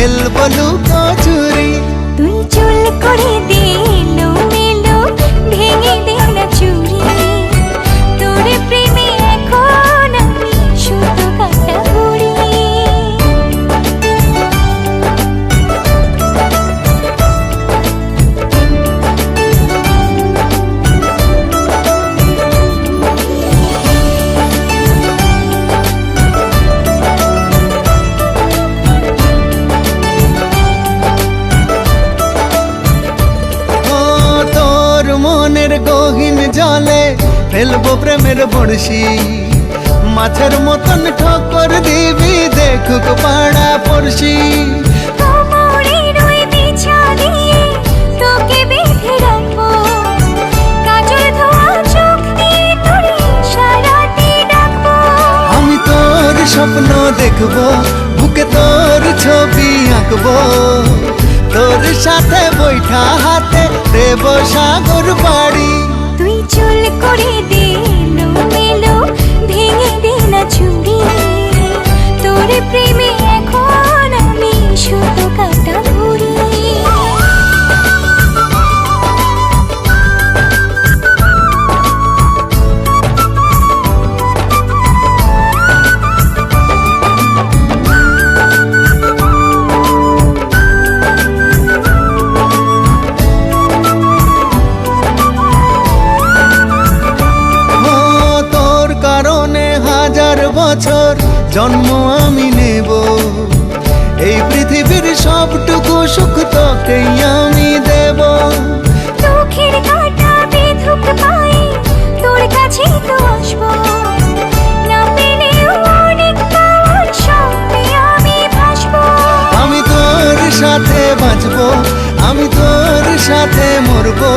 খেলবো লুকোচুরি। তুই চুল করে দিলো মেলো, ভেঙে দে না চুরি। তোর প্রেমে এখন আমি শুধু কাটা বুড়ি। মনের গহীন জলে ফেলবো প্রেমের বড়শি। মাছের মতন ঠক্কর দিবি দেখুক পাড়া পড়শি। কোমরের ওই বিছা দিয়ে তোকে বেঁধে রাখবো, কাজল ধোয়া চোখ দিয়ে তোরে সারাতে ডাকবো। আমি তোর স্বপ্ন দেখবো, বুকে তোর ছবি আঁকবো। তোর সাথে বৈঠা হাতে দেব সাগর বাড়ি। তুই চুল করে দিলো মেলো, ভেঙে দে না চুরি। তোর প্রেমে এখন আমি শুধু কাটা বুড়ি। বছর জন্ম আমি নেব, এই পৃথিবীর সবটুকু সুখ তোকেই আমি দেব। চোখের কাঁটা বেধুক পায়ে তোর কাছে তো আসবো, না পেলেও অনেক পাওয়ার স্বপ্নে আমি ভাসবো। আমি তোর সাথে বাঁচবো, আমি তোর সাথে মরবো।